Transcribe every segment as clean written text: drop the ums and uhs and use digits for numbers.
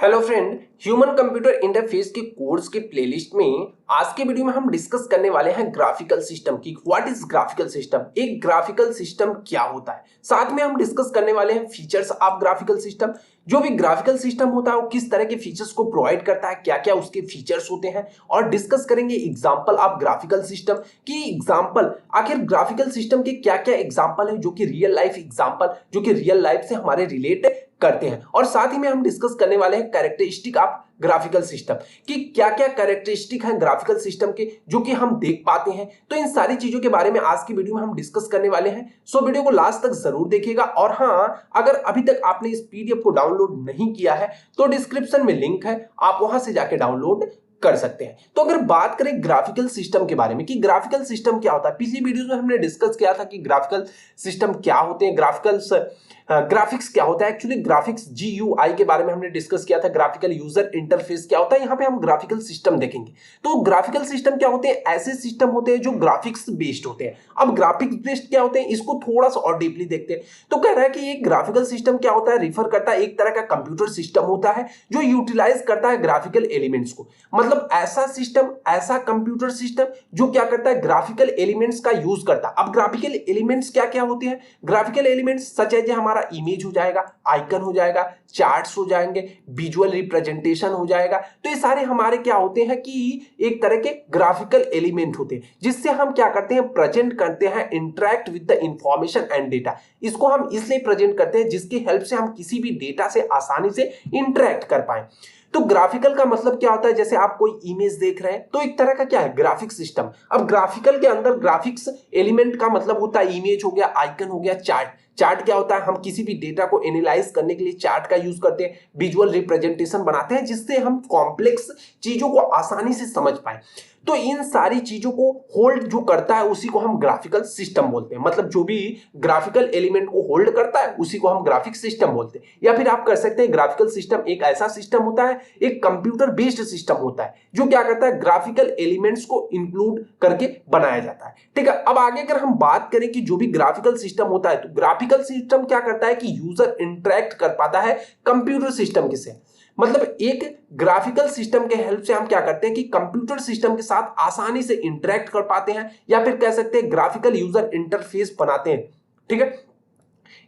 Hello friend, human computer interface के course के playlist में आज के वीडियो में हम डिस्कस करने वाले हैं ग्राफिकल सिस्टम की। व्हाट इज ग्राफिकल सिस्टम, एक ग्राफिकल सिस्टम क्या होता है। साथ में हम डिस्कस करने वाले हैं फीचर्स ऑफ ग्राफिकल सिस्टम। जो भी ग्राफिकल सिस्टम होता है वो किस तरह के फीचर्स को प्रोवाइड करता है, क्या क्या उसके फीचर्स होते हैं, और डिस्कस करेंगे एग्जांपल ऑफ ग्राफिकल सिस्टम की एग्जांपल। आखिर ग्राफिकल सिस्टम के क्या क्या एग्जांपल है जो कि रियल लाइफ एग्जांपल, जो कि रियल लाइफ से हमारे रिलेट करते हैं। और साथ ही में हम डिस्कस करने वाले हैं कैरेक्टरिस्टिक ऑफ ग्राफिकल सिस्टम कि क्या क्या कैरेक्टरिस्टिक है ग्राफिकल सिस्टम के जो कि हम देख पाते हैं। तो इन सारी चीजों के बारे में आज की वीडियो में हम डिस्कस करने वाले हैं। सो वीडियो को लास्ट तक जरूर देखिएगा। और हाँ, अगर अभी तक आपने इस पीडीएफ को डाउनलोड नहीं किया है तो डिस्क्रिप्शन में लिंक है, आप वहां से जाके डाउनलोड कर सकते हैं। तो अगर बात करें ग्राफिकल सिस्टम के बारे में कि ग्राफिकल सिस्टम क्या होता है, पिछली वीडियो में हमने डिस्कस किया था कि ग्राफिकल सिस्टम क्या होते हैं, ग्राफिक्स क्या होता है। एक्चुअली ग्राफिक्स जीयूआई के बारे में हमने डिस्कस किया था। ग्राफिकल यूजर इंटरफेस क्या होता है, यहाँ पे हम ग्राफिकल सिस्टम देखेंगे। तो ग्राफिकल सिस्टम क्या होते हैं, ऐसे सिस्टम होते हैं जो ग्राफिक्स बेस्ड होते हैं। अब ग्राफिक्स बेस्ड क्या होते हैं, इसको थोड़ा सा और डीपली देखते हैं। तो कह रहा है कि एक ग्राफिकल सिस्टम क्या होता है, रिफर करता है एक तरह का कंप्यूटर सिस्टम होता है जो यूटिलाइज करता है ग्राफिकल एलिमेंट्स को। मतलब ऐसा सिस्टम, ऐसा कंप्यूटर सिस्टम जो क्या करता है, ग्राफिकल एलिमेंट्स का यूज करता है। अब ग्राफिकल एलिमेंट्स क्या क्या होते हैं, ग्राफिकल एलिमेंट्स सच है हमारा इमेज हो जाएगा, आइकन हो जाएगा, चार्ट्स हो जाएंगे, विजुअल रिप्रेजेंटेशन हो जाएगा। तो ये सारे हमारे क्या होते हैं कि एक तरह के ग्राफिकल एलिमेंट होते हैं जिससे हम क्या करते हैं, प्रेजेंट करते हैं, interact with the information and data. इसको हम इसलिए प्रेजेंट करते हैं जिसकी हेल्प से हम किसी भी डेटा से आसानी से इंटरेक्ट कर पाए। तो ग्राफिकल का मतलब क्या होता है, जैसे आप कोई इमेज देख रहे हैं तो एक तरह का क्या है, ग्राफिक सिस्टम। अब ग्राफिकल के अंदर ग्राफिक्स एलिमेंट का मतलब होता है इमेज हो गया, आइकन हो गया, चार्ट। चार्ट क्या होता है, हम किसी भी डेटा को एनालाइज करने के लिए चार्ट का यूज करते हैं, विजुअल रिप्रेजेंटेशन बनाते हैं जिससे हम कॉम्प्लेक्स चीजों को आसानी से समझ पाए। तो इन सारी चीजों को होल्ड जो करता है उसी को हम ग्राफिकल सिस्टम बोलते हैं। मतलब जो भी ग्राफिकल एलिमेंट को होल्ड करता है उसी को हम ग्राफिक सिस्टम बोलते हैं। या फिर आप कर सकते हैं ग्राफिकल सिस्टम एक ऐसा सिस्टम होता है, एक कंप्यूटर बेस्ड सिस्टम होता है जो क्या करता है, ग्राफिकल एलिमेंट्स को इंक्लूड करके बनाया जाता है। ठीक है, अब आगे अगर हम बात करें कि जो भी ग्राफिकल सिस्टम होता है, तो ग्राफिकल सिस्टम क्या करता है कि यूजर इंटरेक्ट कर पाता है कंप्यूटर सिस्टम के से। मतलब एक ग्राफिकल सिस्टम के हेल्प से हम क्या करते हैं कि कंप्यूटर सिस्टम के साथ आसानी से इंटरेक्ट कर पाते हैं, या फिर कह सकते हैं ग्राफिकल यूजर इंटरफेस बनाते हैं। ठीक है,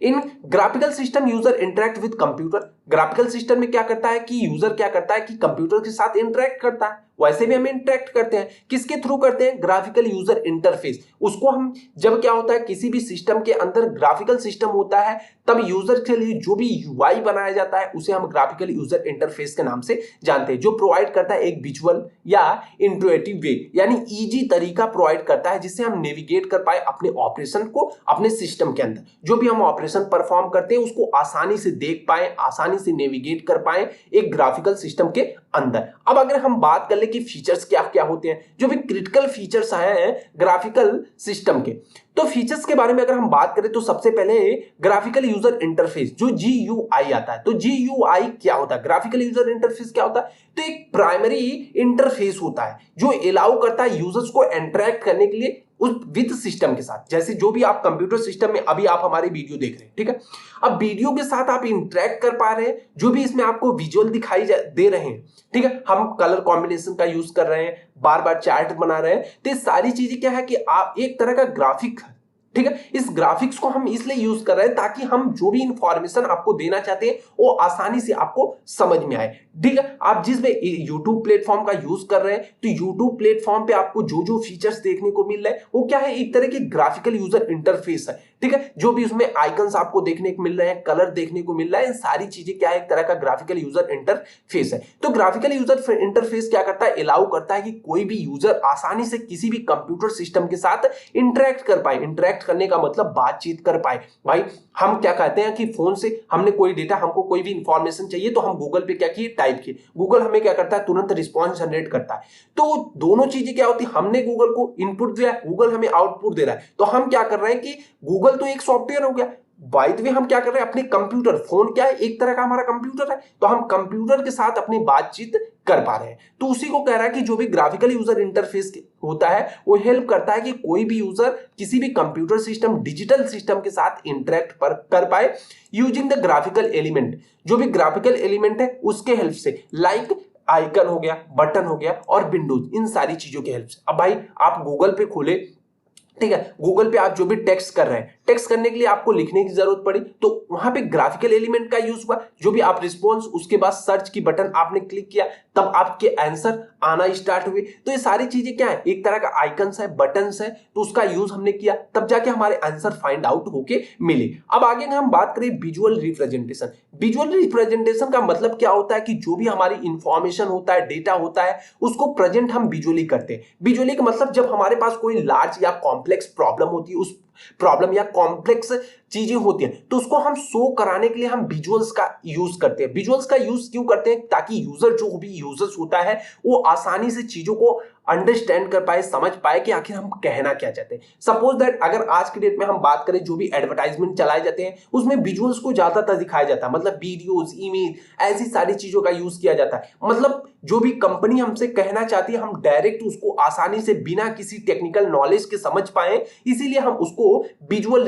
in graphical system user interact with computer. Graphical system में क्या करता है कि यूजर क्या करता है कि कंप्यूटर के साथ इंटरेक्ट करता है। वैसे भी हम इंटरेक्ट करते हैं, किसके थ्रू करते हैं, ग्राफिकल यूजर इंटरफेस। उसको हम जब क्या होता है, किसी भी सिस्टम के अंदर ग्राफिकल सिस्टम होता है तब यूजर के लिए जो भी यूआई बनाया जाता है उसे हम ग्राफिकल यूजर इंटरफेस के नाम से जानते हैं, जो प्रोवाइड करता है एक विजुअल या इंटुइटिव वे, यानी इजी तरीका प्रोवाइड करता है जिससे हम नेविगेट कर पाए अपने ऑपरेशन को अपने सिस्टम के अंदर। जो भी हम ऑपरेशन परफॉर्म करते हैं उसको आसानी से देख पाए, आसानी से नेविगेट कर पाए एक ग्राफिकल सिस्टम के अंदर। अब अगर हम बात कर ले कि फीचर्स क्या क्या होते हैं, जो भी क्रिटिकल फीचर्स हैं ग्राफिकल सिस्टम के, तो फीचर्स के बारे में अगर हम बात करें तो सबसे पहले ग्राफिकल यूजर इंटरफेस जो जीयूआई आता है। तो जीयूआई क्या होता है, ग्राफिकल यूजर इंटरफेस क्या होता है, तो एक प्राइमरी इंटरफेस होता है जो अलाउ करता है यूजर्स को इंटरेक्ट करने के लिए उस विद सिस्टम के साथ। जैसे जो भी आप कंप्यूटर सिस्टम में अभी आप हमारी वीडियो देख रहे हैं, ठीक है, अब वीडियो के साथ आप इंटरेक्ट कर पा रहे हैं, जो भी इसमें आपको विजुअल दिखाई दे रहे हैं, ठीक है, हम कलर कॉम्बिनेशन का यूज कर रहे हैं, बार बार चार्ट बना रहे हैं, तो ये सारी चीजें क्या है कि आप एक तरह का ग्राफिक, ठीक है, इस ग्राफिक्स को हम इसलिए यूज कर रहे हैं ताकि हम जो भी इंफॉर्मेशन आपको देना चाहते हैं वो आसानी से आपको समझ में आए। ठीक है, आप जिस में YouTube प्लेटफॉर्म का यूज कर रहे हैं तो YouTube प्लेटफॉर्म पे आपको जो जो फीचर्स देखने को मिल रहे हैं वो क्या है, एक तरह के ग्राफिकल यूजर इंटरफेस है। ठीक है, जो भी उसमें आइकन्स आपको देखने को मिल रहे हैं, कलर देखने को मिल रहा है, इन सारी चीजें क्या है, एक तरह का ग्राफिकल यूजर इंटरफेस है। तो ग्राफिकल यूजर इंटरफेस क्या करता है, अलाउ करता है कि कोई भी यूजर आसानी से किसी भी कंप्यूटर सिस्टम के साथ इंटरेक्ट कर पाए। इंटरेक्ट करने का मतलब बातचीत कर पाए। भाई हम क्या कहते हैं कि फोन से हमने कोई डेटा, हमको कोई भी इंफॉर्मेशन चाहिए तो हम गूगल पे क्या किए, टाइप किए, गूगल हमें क्या करता है, तुरंत रिस्पॉन्स जनरेट करता है। तो दोनों चीजें क्या होती है, हमने गूगल को इनपुट दिया, गूगल हमें आउटपुट दे रहा है। तो हम क्या कर रहे हैं कि गूगल तो एक सॉफ्टवेयर हो गया, बाय द वे हम क्या कर रहे हैं, अपने कंप्यूटर, फोन क्या है, एक तरह का हमारा कंप्यूटर है, तो हम कंप्यूटर के साथ अपनी बातचीत कर पा रहे हैं। तो उसी को कह रहा है कि जो भी ग्राफिकल यूजर इंटरफेस होता है वो हेल्प करता है कि कोई भी यूजर किसी भी कंप्यूटर सिस्टम, डिजिटल सिस्टम के साथ इंटरेक्ट कर पाए यूजिंग द ग्राफिकल एलिमेंट। जो भी ग्राफिकल एलिमेंट है उसके हेल्प से, लाइक आइकन हो गया, बटन हो गया और विंडोज, इन सारी चीजों के हेल्प से। अब भाई आप गूगल पे खोले, ठीक है, गूगल पे आप जो भी टेक्स्ट कर रहे हैं, टेक्स्ट करने के लिए आपको लिखने की जरूरत पड़ी तो वहां पे ग्राफिकल एलिमेंट का यूज हुआ। जो भी आप रिस्पॉन्स, उसके बाद सर्च की बटन आपने क्लिक किया, तब आपके आंसर आना स्टार्ट हुए। तो ये सारी चीजें क्या है, एक तरह का आइकन्स है, बटन्स है, तो उसका यूज हमने किया, तब जाके हमारे आंसर फाइंड आउट होके मिले। अब आगे हम बात करें विजुअल रिप्रेजेंटेशन। विजुअल रिप्रेजेंटेशन का मतलब क्या होता है कि जो भी हमारी इंफॉर्मेशन होता है, डेटा होता है, उसको प्रेजेंट हम विजुअली करते हैं। विजुअली का मतलब जब हमारे पास कोई लार्ज या कॉम्प्लेक्स प्रॉब्लम होती है, उस प्रॉब्लम या कॉम्प्लेक्स चीजें होती हैं, तो उसको हम शो कराने के लिए हम विजुअल्स का यूज करते हैं। विजुअल्स का यूज क्यों करते हैं, ताकि यूजर, जो भी यूजर्स होता है, वो आसानी से चीजों को अंडरस्टैंड कर पाए, समझ पाए कि आखिर हम कहना क्या चाहते हैं। सपोज दैट अगर आज की डेट में हम बात करें, जो भी एडवर्टाइजमेंट चलाए जाते हैं उसमें विजुअल्स को ज्यादातर दिखाया जाता है, मतलब वीडियोस, इमेज, ऐसी सारी चीजों का यूज किया जाता है। मतलब जो भी कंपनी हमसे कहना चाहती है, हम डायरेक्ट उसको आसानी से बिना किसी टेक्निकल नॉलेज के समझ पाए, इसीलिए हम उसको विजुअल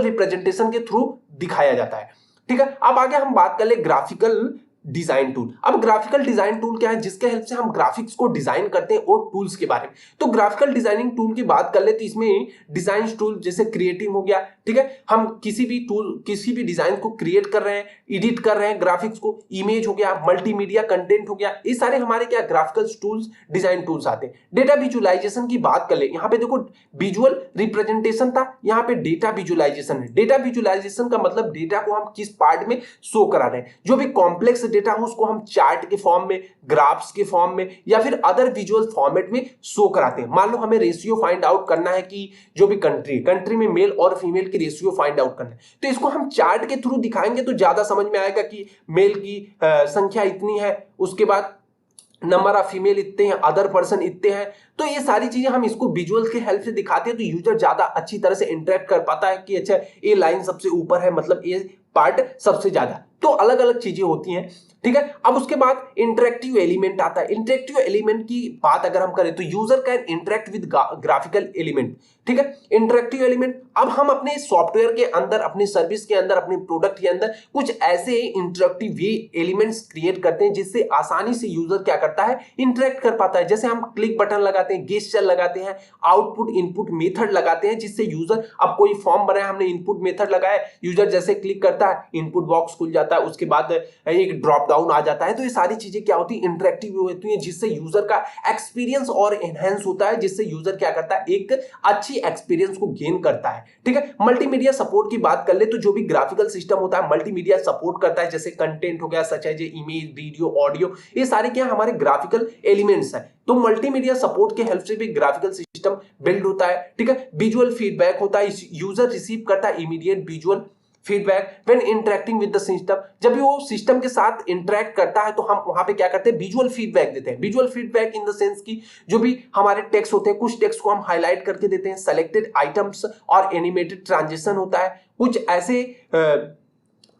रिप्रेजेंटेशन के थ्रू दिखाया जाता है। ठीक है, अब आगे हम बात कर ले ग्राफिकल डिजाइन टूल। अब ग्राफिकल डिजाइन टूल क्या है, जिसके हेल्प से हम ग्राफिक्स को डिजाइन करते हैं, और टूल्स के बारे में। तो ग्राफिकल डिजाइनिंग टूल की बात कर ले तो इसमें डिजाइन टूल जैसे क्रिएटिव हो गया, ठीक है, हम किसी भी डिजाइन को क्रिएट कर रहे हैं, एडिट कर रहे हैं, ग्राफिक्स को, इमेज हो गया, मल्टीमीडिया कंटेंट हो गया, ये सारे हमारे क्या ग्राफिकल टूल्स, डिजाइन टूल्स आते हैं। डेटा विजुअलाइजेशन की बात कर ले, यहाँ पे देखो विजुअल रिप्रेजेंटेशन था, यहाँ पे डेटा विजुअलाइजेशन है। डेटा विजुअलाइजेशन का मतलब डेटा को हम किस पार्ट में शो करा रहे हैं। जो भी कॉम्प्लेक्स डेटा हो उसको हम चार्ट के फॉर्म में, ग्राफ्स के फॉर्म में, या फिर अदर विजुअल फॉर्मेट में शो कराते हैं। मान लो हमें रेशियो फाइंड आउट करना है कि जो भी कंट्री में मेल और फीमेल की रेशियो फाइंड आउट करना है, तो इसको हम चार्ट के थ्रू दिखाएंगे तो ज्यादा समझ में आएगा कि मेल की संख्या इतनी है, उसके बाद नंबर ऑफ फीमेल इतने हैं, अदर पर्सन इतने हैं। तो ये सारी चीजें हम इसको विजुअल्स के हेल्प से दिखाते हैं, तो यूजर ज्यादा अच्छी तरह से इंटरेक्ट कर पाता है कि अच्छा ये लाइन सबसे ऊपर है, मतलब ये पार्ट सबसे ज्यादा। तो अलग अलग चीजें होती हैं, ठीक है। अब उसके बाद इंटरेक्टिव एलिमेंट आता है। इंटरेक्टिव एलिमेंट की बात अगर हम करें तो user can interact with graphical element, ठीक है। इंटरेक्टिव एलिमेंट, अब हम अपने सॉफ्टवेयर के अंदर, अपनी सर्विस के अंदर, अपने प्रोडक्ट के अंदर कुछ ऐसे इंटरेक्टिव एलिमेंट्स क्रिएट करते हैं जिससे आसानी से यूजर क्या करता है, इंटरेक्ट कर पाता है। जैसे हम क्लिक बटन लगाते हैं, गेस्चर लगाते हैं, आउटपुट इनपुट मेथड लगाते हैं, जिससे यूजर, अब कोई फॉर्म बनाया, हमने इनपुट मेथड लगाया, यूजर जैसे क्लिक करता है, इनपुट बॉक्स खुल जाता है, उसके बाद एक ड्रॉप डाउन आ जाता है। तो ये सारी चीजें क्या होती है, इंटरेक्टिव होती है, जिससे यूजर का एक्सपीरियंस और एनहेंस होता है, जिससे यूजर क्या करता है, एक अच्छी एक्सपीरियंस को गेन करता है, ठीक है। मल्टीमीडिया सपोर्ट की बात कर ले तो जो भी ग्राफिकल सिस्टम होता है मल्टीमीडिया सपोर्ट करता है, जैसे कंटेंट हो गया, सच है जो इमेज, वीडियो, ऑडियो, ये सारे क्या हमारे ग्राफिकल एलिमेंट्स है। तो मल्टीमीडिया सपोर्ट के हेल्प से भी ग्राफिकल सिस्टम बिल्ड होता है, ठीक है। विजुअल फीडबैक होता है, यूजर रिसीव करता है immediate visual feedback when interacting with the system. जब भी वो सिस्टम के साथ इंटरेक्ट करता है तो हम वहां पे क्या करते हैं, विजुअल फीडबैक देते हैं। Visual feedback in the sense की जो भी हमारे टेक्स्ट होते हैं, कुछ टेक्स्ट को हम हाईलाइट करके देते हैं, सेलेक्टेड आइटम्स और एनिमेटेड ट्रांजिशन होता है, कुछ ऐसे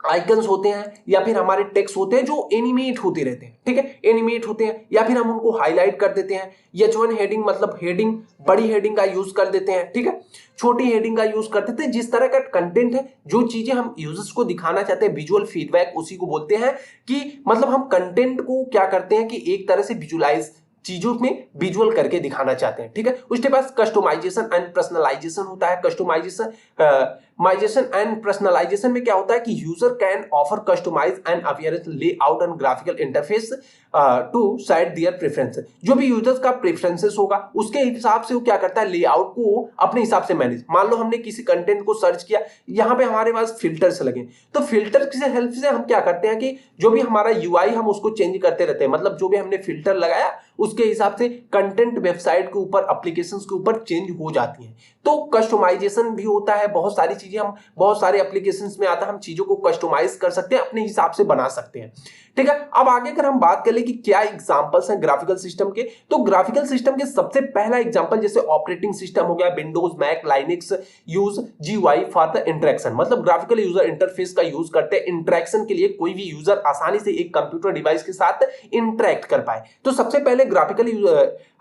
आइकन्स होते हैं या फिर हमारे टेक्स्ट होते हैं जो एनिमेट होते रहते हैं, ठीक है, एनिमेट होते हैं, या फिर हम उनको हाईलाइट कर देते हैं। H1 हेडिंग मतलब हेडिंग, बड़ी हेडिंग का यूज कर देते हैं, ठीक है, छोटी हेडिंग का यूज कर देते हैं। जिस तरह का कंटेंट है, जो चीजें हम यूजर्स को दिखाना चाहते हैं, विजुअल फीडबैक उसी को बोलते हैं कि मतलब हम कंटेंट को क्या करते हैं कि एक तरह से विजुअलाइज चीजों में विजुअल करके दिखाना चाहते हैं, ठीक है। उसके बाद कस्टमाइजेशन एंड पर्सनलाइजेशन होता है। कस्टमाइजेशन एंड पर्सनलाइजेशन में क्या होता है कि user can offer customize and appearance layout and graphical interface to side their preferences. जो भी यूजर्स का प्रेफरेंसेस होगा उसके हिसाब से वो क्या करता है, लेआउट को अपने हिसाब से मैनेज। मान लो हमने किसी कंटेंट को सर्च किया, यहाँ पे हमारे पास फिल्टर्स लगे, तो फिल्टर की हेल्प से हम क्या करते हैं कि जो भी हमारा यूआई हम उसको चेंज करते रहते हैं। मतलब जो भी हमने फिल्टर लगाया उसके हिसाब से कंटेंट वेबसाइट के ऊपर, एप्लीकेशंस के ऊपर चेंज हो जाती है। तो कस्टमाइजेशन भी होता है, बहुत सारी चीजें हम बहुत सारे एप्लीकेशंस में आता है, हम चीजों को कस्टमाइज कर सकते हैं, अपने हिसाब से बना सकते हैं। ठीक है, अब आगे अगर हम बात करें कि क्या एग्जांपल्स हैं ग्राफिकल सिस्टम के, तो ग्राफिकल सिस्टम के सबसे पहला एग्जांपल जैसे ऑपरेटिंग सिस्टम हो गया, Windows, Mac, Linux use GUI for the interaction, मतलब ग्राफिकल यूजर इंटरफेस का यूज करते हैं इंटरेक्शन के लिए, कोई भी यूजर आसानी से एक कंप्यूटर डिवाइस के साथ इंटरेक्ट कर पाए। तो सबसे पहले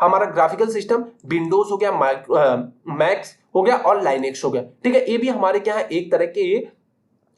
हमारा ग्राफिकल सिस्टम विंडोज हो गया, मैक्स हो गया और लाइनक्स हो गया। ठीक है, ये भी हमारे क्या है, एक तरह के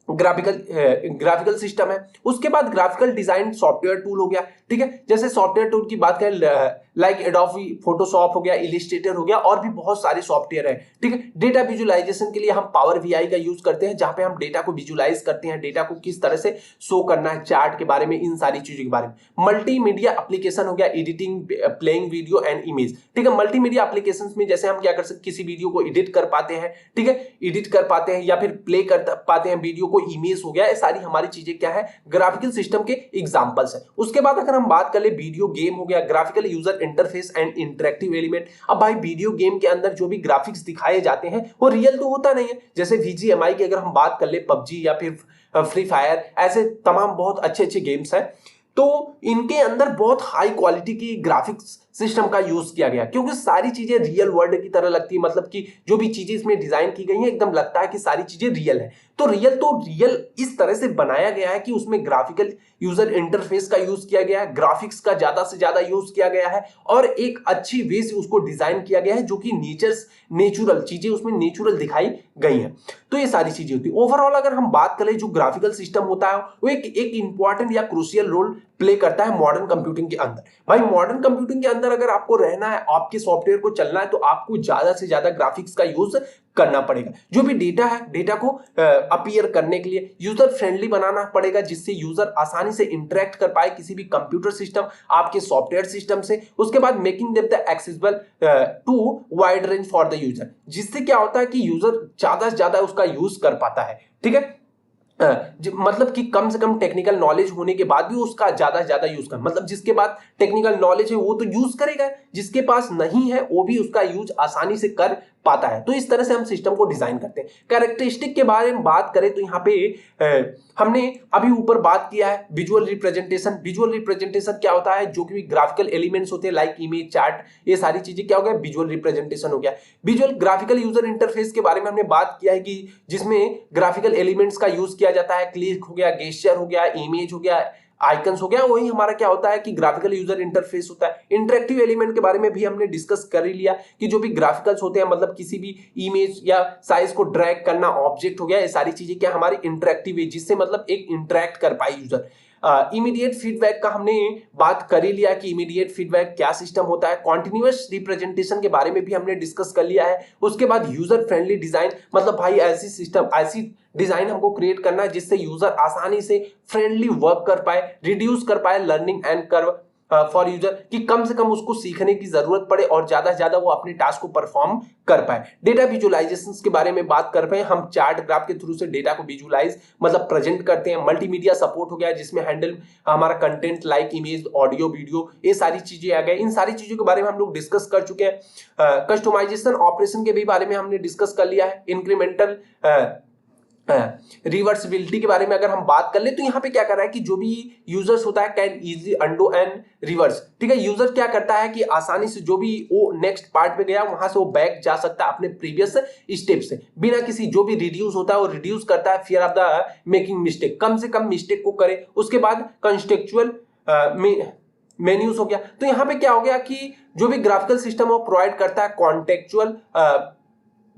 ग्राफिकल सिस्टम है। उसके बाद ग्राफिकल डिजाइन सॉफ्टवेयर टूल हो गया। ठीक है, जैसे सॉफ्टवेयर टूल की बात करें लाइक एडोबी फोटोशॉप हो गया, इलिस्ट्रेटर हो गया, और भी बहुत सारे सॉफ्टवेयर है। ठीक है, डेटा विजुअलाइजेशन के लिए हम पावर वीआई का यूज करते हैं, जहां पे हम डेटा को विजुअलाइज करते हैं, डेटा को किस तरह से शो करना है, चार्ट के बारे में, इन सारी चीजों के बारे में। मल्टीमीडिया एप्लीकेशन हो गया, editing, playing video and image. ठीक है, मल्टीमीडिया एप्लीकेशन में जैसे हम क्या कर सकते, किसी वीडियो को एडिट कर पाते हैं, ठीक है, एडिट कर पाते हैं या फिर प्ले कर पाते हैं वीडियो को, इमेज हो गया, ये सारी हमारी चीजें क्या है, ग्राफिकल सिस्टम के एग्जांपल्स है। उसके बाद अगर हम बात कर ले, वीडियो गेम हो गया, graphical user interface and interactive element. अब भाई वीडियो गेम के अंदर जो भी ग्राफिक्स दिखाए जाते हैं वो रियल तो होता नहीं है, जैसे VGMI की अगर हम बात कर ले, पबजी या फिर फ्री फायर, ऐसे तमाम बहुत अच्छे अच्छे गेम्स हैं, तो इनके अंदर बहुत हाई क्वालिटी की ग्राफिक्स सिस्टम का यूज किया गया, क्योंकि सारी चीजें रियल वर्ल्ड की तरह लगती है, मतलब कि जो भी चीजें इसमें डिजाइन की गई हैं एकदम लगता है कि सारी चीजें रियल है। तो रियल इस तरह से बनाया गया है कि उसमें ग्राफिकल यूजर इंटरफेस का यूज किया गया है, ग्राफिक्स का ज्यादा से ज्यादा यूज किया गया है, और एक अच्छी वे से उसको डिजाइन किया गया है, जो कि नेचुरल चीजें उसमें नेचुरल दिखाई गई हैं। तो ये सारी चीजें होती है। ओवरऑल अगर हम बात करें, जो ग्राफिकल सिस्टम होता है वो एक इंपॉर्टेंट या क्रूशियल रोल प्ले करता है मॉडर्न कंप्यूटिंग के अंदर। भाई मॉडर्न कंप्यूटिंग के अंदर अगर आपको रहना है, आपके सॉफ्टवेयर को चलना है, तो आपको ज्यादा से ज्यादा ग्राफिक्स का यूज करना पड़ेगा। जो भी डेटा है, डेटा को अपीयर करने के लिए यूजर फ्रेंडली बनाना पड़ेगा, जिससे यूजर आसानी से इंटरेक्ट कर पाए किसी भी कंप्यूटर सिस्टम, आपके सॉफ्टवेयर सिस्टम से। उसके बाद making them the accessible to wide range for the user, जिससे क्या होता है कि यूजर ज्यादा से ज्यादा उसका यूज कर पाता है। ठीक है, मतलब कि कम से कम टेक्निकल नॉलेज होने के बाद भी उसका ज्यादा से ज्यादा यूज कर, मतलब जिसके पास टेक्निकल नॉलेज है वो तो यूज करेगा, जिसके पास नहीं है वो भी उसका यूज आसानी से कर पाता है। तो इस तरह से हम सिस्टम को डिजाइन करते हैं। कैरेक्टरिस्टिक के बारे में बात करें तो यहाँ पे हमने अभी ऊपर बात किया है विजुअल रिप्रेजेंटेशन। विजुअल रिप्रेजेंटेशन क्या होता है, जो कि ग्राफिकल एलिमेंट्स होते हैं लाइक इमेज, चार्ट, ये सारी चीजें क्या हो गया, विजुअल रिप्रेजेंटेशन हो गया। विजुअल ग्राफिकल यूजर इंटरफेस के बारे में हमने बात किया है कि जिसमें ग्राफिकल एलिमेंट्स का यूज किया जाता है, क्लिक हो गया, गेस्चर हो गया, इमेज हो गया, आइकन्स हो गया, वही हमारा क्या होता है कि ग्राफिकल यूजर इंटरफेस होता है। इंटरेक्टिव एलिमेंट के बारे में भी हमने डिस्कस कर ही लिया कि जो भी ग्राफिकल्स होते हैं, मतलब किसी भी इमेज या साइज को ड्रैग करना, ऑब्जेक्ट हो गया, ये सारी चीजें क्या हमारी इंटरेक्टिव है, जिससे मतलब एक इंटरेक्ट कर पाए यूजर। इमीडिएट फीडबैक का हमने बात कर ही लिया कि इमीडिएट फीडबैक क्या सिस्टम होता है। कॉन्टिन्यूअस रिप्रेजेंटेशन के बारे में भी हमने डिस्कस कर लिया है। उसके बाद यूजर फ्रेंडली डिजाइन, मतलब भाई ऐसी सिस्टम, ऐसी डिजाइन हमको क्रिएट करना है जिससे यूजर आसानी से फ्रेंडली वर्क कर पाए, रिड्यूस कर पाए learning and curve for user, कि कम से कम उसको सीखने की जरूरत पड़े और ज्यादा से ज्यादा वो अपने टास्क को परफॉर्म कर पाए। डेटा विजुअलाइजेशन के बारे में बात कर पाए, हम चार्ट ग्राफ के थ्रू से डेटा को विजुअलाइज मतलब प्रेजेंट करते हैं। मल्टीमीडिया सपोर्ट हो गया, जिसमें हैंडल हमारा content like image, audio, video, ये सारी चीजें आ गई। इन सारी चीजों के बारे में हम लोग डिस्कस कर चुके हैं। कस्टमाइजेशन ऑपरेशन के भी बारे में हमने डिस्कस कर लिया है। इंक्रीमेंटल रिवर्सिबिलिटी के बारे में अगर हम बात कर ले, तो यहाँ पे क्या कर रहा है कि जो भी यूजर्स होता है can easily undo and reverse. ठीक है, यूजर क्या करता है कि आसानी से जो भी वो नेक्स्ट पार्ट पे गया वहां से वो बैक जा सकता है अपने प्रीवियस स्टेप से, बिना किसी, जो भी रिड्यूस होता है वो रिड्यूस करता है fear of the making mistake, कम से कम मिस्टेक को करे। उसके बाद कंटेक्चुअल मेन्यूज हो गया। तो यहाँ पे क्या हो गया कि जो भी ग्राफिकल सिस्टम वो प्रोवाइड करता है contextual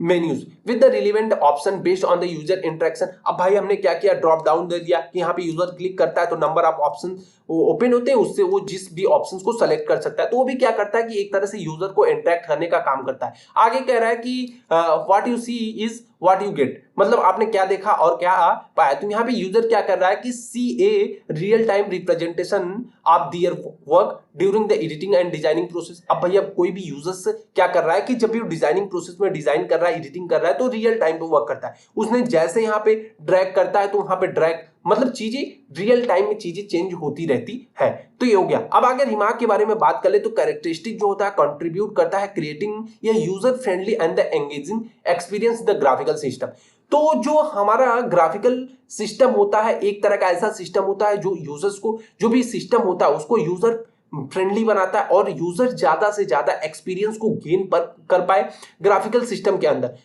menus with the relevant option based on the user interaction. अब भाई हमने क्या किया, ड्रॉप डाउन दे दिया कि यहाँ पे यूजर क्लिक करता है तो नंबर ऑफ ऑप्शन ओपन होते हैं, उससे वो जिस भी ऑप्शंस को सेलेक्ट कर सकता है। तो वो भी क्या करता है कि एक तरह से यूजर को इंटरेक्ट करने का काम करता है। आगे कह रहा है कि what you see is what you get, मतलब आपने क्या देखा और क्या पाया। तो यहाँ पे यूजर क्या कर रहा है कि see a real time representation of their work during the editing and designing process. अब भैया कोई भी यूजर्स क्या कर रहा है कि जब भी डिजाइनिंग प्रोसेस में डिजाइन कर रहा है, एडिटिंग कर रहा है, तो रियल टाइम पे वर्क करता है। उसने जैसे यहाँ पे ड्रैग करता है तो वहां पे ड्रैग मतलब चीजें रियल टाइम में चीजें चेंज होती रहती है। तो ये हो गया। अब अगर रिमार्क के बारे में बात कर ले तो कैरेक्टरिस्टिक जो होता है कंट्रीब्यूट करता है क्रिएटिंग या user friendly and the engaging experience the graphical system. तो जो हमारा ग्राफिकल सिस्टम होता है एक तरह का ऐसा सिस्टम होता है जो यूजर्स को, जो भी सिस्टम होता है उसको यूजर फ्रेंडली बनाता है और यूजर ज्यादा से ज्यादा एक्सपीरियंस को गेन कर पाए ग्राफिकल सिस्टम के अंदर,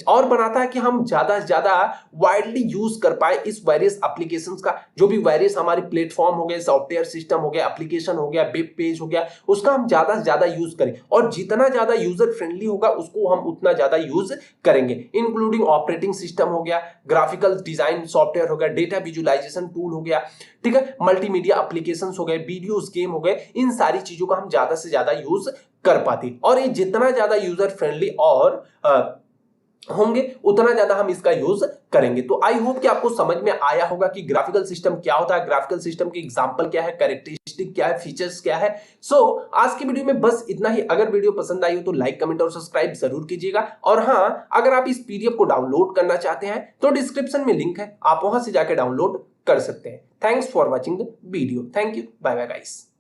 और बनाता है कि हम ज्यादा से ज्यादा वाइडली यूज कर पाए इस वेरियस एप्लीकेशंस का, जो भी वेरियस हमारे प्लेटफॉर्म हो गए, सॉफ्टवेयर सिस्टम हो गया, एप्लीकेशन हो गया, वेब पेज हो गया, उसका हम ज्यादा से ज्यादा यूज करें और जितना ज्यादा यूजर फ्रेंडली होगा उसको हम उतना ज्यादा यूज करेंगे, इंक्लूडिंग ऑपरेटिंग सिस्टम हो गया, ग्राफिकल डिजाइन सॉफ्टवेयर हो गया, डेटा विजुअलाइजेशन टूल हो गया, ठीक है, मल्टीमीडिया एप्लीकेशंस हो गए, वीडियोस, गेम हो गए, इन सारी चीजों का हम ज्यादा से ज्यादा यूज कर पाते और ये जितना ज्यादा यूजर फ्रेंडली और होंगे उतना ज्यादा हम इसका यूज करेंगे। तो आई होप कि आपको समझ में आया होगा कि ग्राफिकल सिस्टम क्या होता है, ग्राफिकल सिस्टम के एग्जांपल क्या है, कैरेक्टरिस्टिक क्या है, फीचर्स क्या है। आज की वीडियो में बस इतना ही। अगर वीडियो पसंद आई हो तो लाइक, कमेंट और सब्सक्राइब जरूर कीजिएगा। और हाँ, अगर आप इस पीडीएफ को डाउनलोड करना चाहते हैं तो डिस्क्रिप्शन में लिंक है, आप वहां से जाकर डाउनलोड कर सकते हैं। Thanks for watching the video. Thank you, bye bye guys.